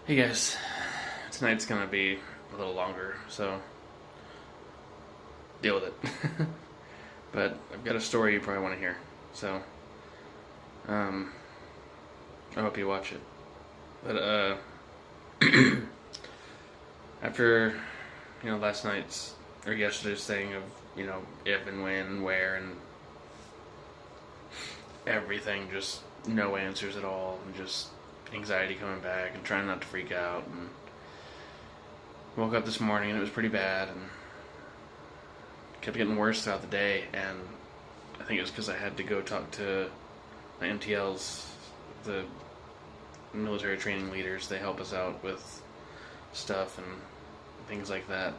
Hey guys, tonight's gonna be a little longer, so deal with it. But I've got a story you probably want to hear, so um, I hope you watch it. But after last night's or yesterday's thing of if and when and where and everything, just no answers at all, and just anxiety coming back and trying not to freak out, and woke up this morning and it was pretty bad and kept getting worse throughout the day. And I think it was because I had to go talk to my MTLs, the military training leaders. They help us out with stuff and things like that.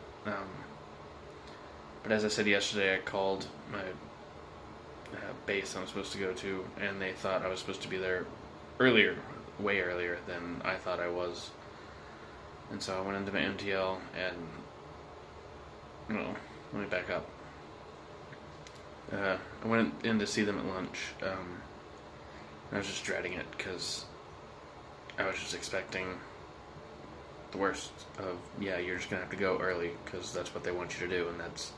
But as I said yesterday, I called my base I'm supposed to go to, and they thought I was supposed to be there earlier, way earlier than I thought I was. And so I went into my MTL and, let me back up. I went in to see them at lunch. I was just dreading it because I was just expecting the worst of, you're just going to have to go early because that's what they want you to do, and that's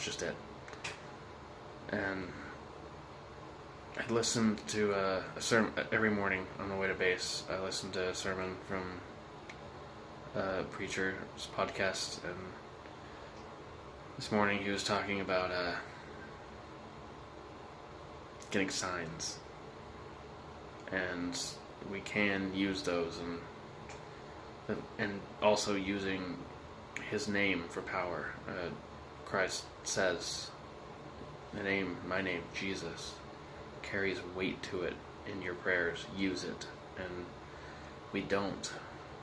just it. And I listened to a sermon every morning on the way to base. I listened to a sermon from a preacher's podcast, and this morning he was talking about getting signs, and we can use those, and also using his name for power. Christ says, my name, Jesus, carries weight to it in your prayers. Use it. And we don't.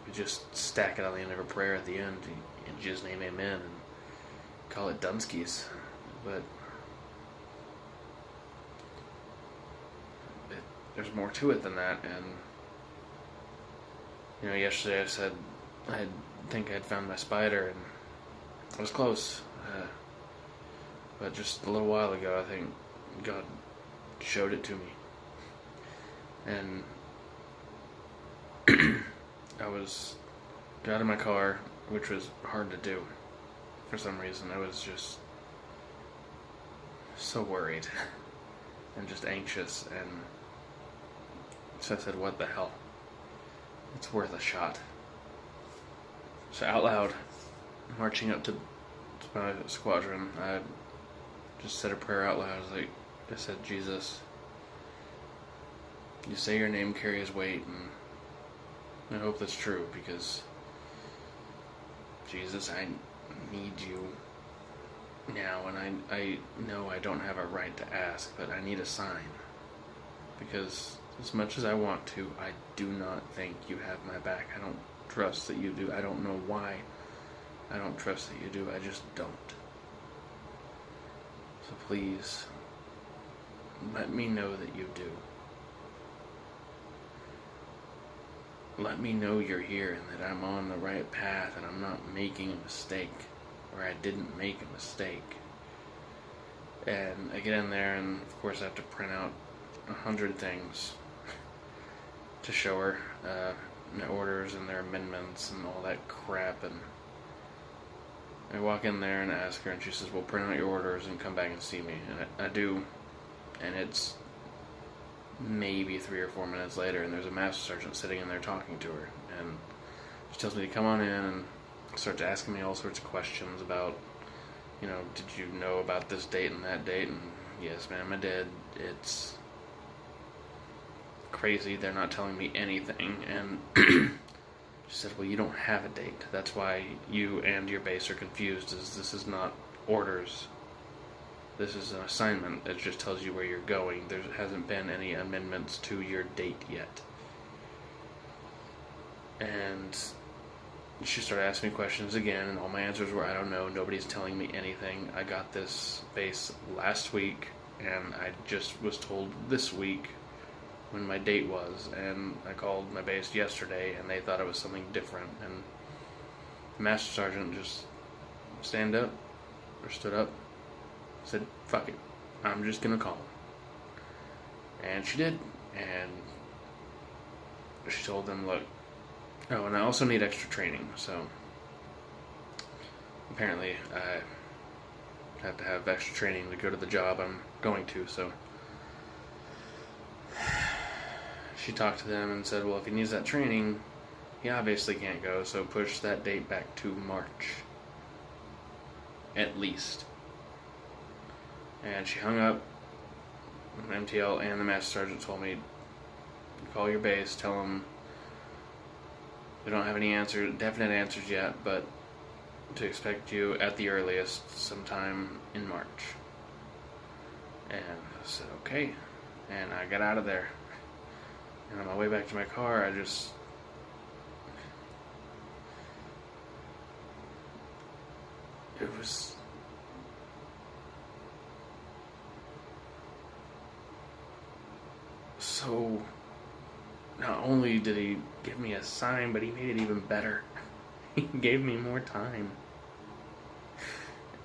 We just stack it on the end of a prayer at the end. In Jesus' name, amen, and call it Dunskies. But there's more to it than that. And yesterday I said I think I'd found my spider, and I was close. But just a little while ago, I think God showed it to me. And I got out of my car, which was hard to do for some reason. I was just so worried and just anxious, and so I said, what the hell? It's worth a shot. So out loud, marching up to my squadron, I just said a prayer out loud. I said, Jesus, you say your name carries weight, and I hope that's true, because Jesus, I need you now, and I know I don't have a right to ask, but I need a sign, because as much as I want to, I do not think you have my back. I don't trust that you do. I don't know why I don't trust that you do. I just don't. So please, let me know that you do. Let me know you're here and that I'm on the right path and I'm not making a mistake, or I didn't make a mistake. And I get in there, and of course I have to print out 100 things to show her, my orders and their amendments and all that crap. And I walk in there and ask her, and she says, well, print out your orders and come back and see me. And I do, and it's maybe 3 or 4 minutes later, and there's a master sergeant sitting in there talking to her, and she tells me to come on in and starts asking me all sorts of questions about, did you know about this date and that date? And yes, ma'am, I did. It's crazy, they're not telling me anything. And she said, well, you don't have a date. That's why you and your base are confused, as this is not orders. This is an assignment. It just tells you where you're going. There hasn't been any amendments to your date yet. And she started asking me questions again, and all my answers were, I don't know, nobody's telling me anything. I got this base last week, and I just was told this week when my date was, and I called my base yesterday, and they thought it was something different. And the master sergeant just stood up, said, fuck it, I'm just gonna call him. And she did, and she told them, look, Oh, and I also need extra training, so apparently I have to have extra training to go to the job I'm going to, so she talked to them and said, well, if he needs that training, he obviously can't go, so push that date back to March. At least. And she hung up. MTL and the Master Sergeant told me, call your base, tell them we don't have any definite answers yet, but to expect you at the earliest sometime in March. And I said, okay. And I got out of there. And on my way back to my car, it was so, not only did he give me a sign, but he made it even better. He gave me more time.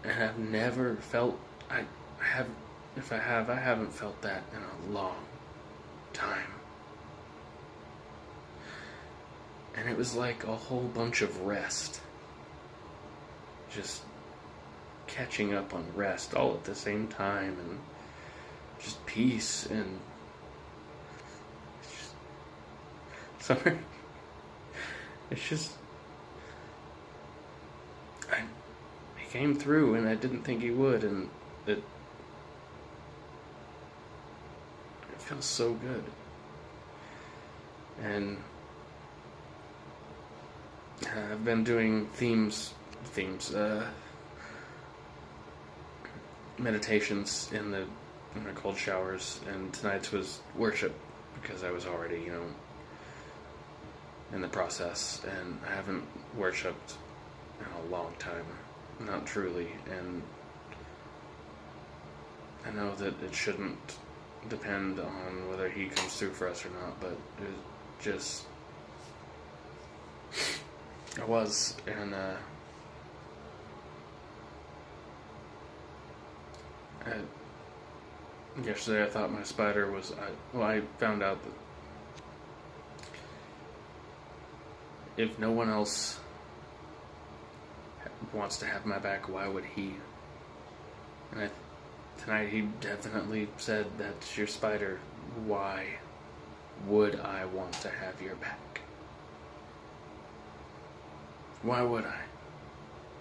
And I've never felt, I haven't felt that in a long time. And it was like a whole bunch of rest. Just catching up on rest all at the same time, and just peace, and sorry. It's just, he came through, and I didn't think he would, and it feels so good. And I've been doing meditations in my cold showers, and tonight's was worship because I was already, in the process, and I haven't worshipped in a long time, not truly, and I know that it shouldn't depend on whether he comes through for us or not, but it was just, I was, and yesterday I thought my spider was, I found out that if no one else wants to have my back, why would he? And tonight he definitely said, that's your spider. Why would I want to have your back? Why would I?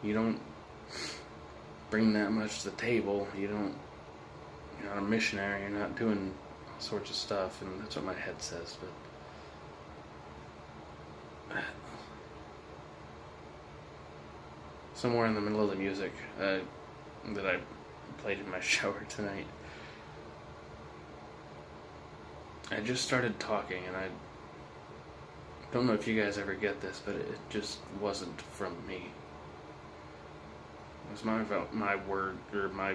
You don't bring that much to the table. You're not a missionary. You're not doing all sorts of stuff, and that's what my head says, but somewhere in the middle of the music that I played in my shower tonight, I just started talking, and I don't know if you guys ever get this, but it just wasn't from me. It was my word, or my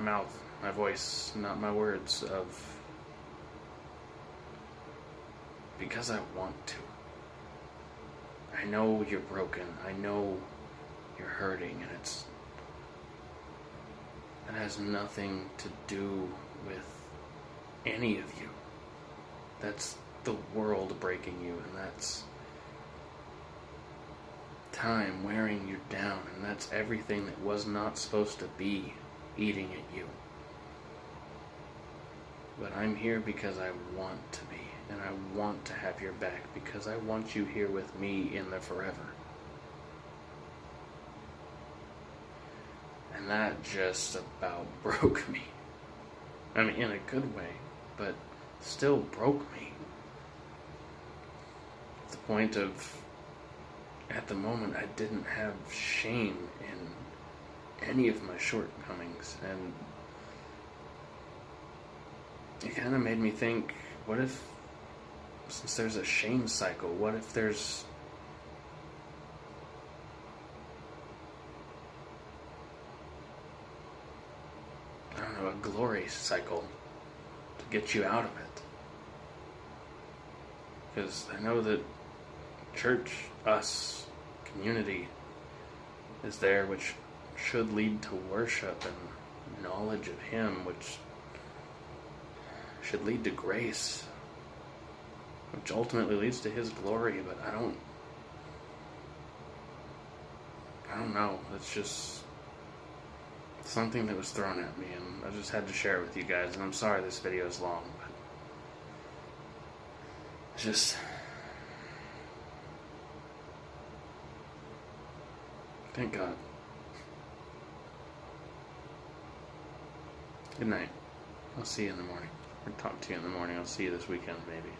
mouth, my voice, not my words, of because I want to. I know you're broken. I know you're hurting, and it has nothing to do with any of you. That's the world breaking you, and that's time wearing you down, and that's everything that was not supposed to be eating at you. But I'm here because I want to be, and I want to have your back because I want you here with me in the forever. And that just about broke me. I mean, in a good way, but still broke me. At the point of, at the moment, I didn't have shame in any of my shortcomings, and it kind of made me think, what if, since there's a shame cycle, what if there's a glory cycle to get you out of it? Because I know that church, us, community is there, which should lead to worship and knowledge of Him, which should lead to grace, which ultimately leads to His glory. But I don't I don't know. It's just something that was thrown at me, and I just had to share it with you guys. And I'm sorry this video is long, but it's just, thank God. Good night. I'll see you in the morning. Or talk to you in the morning. I'll see you this weekend, maybe.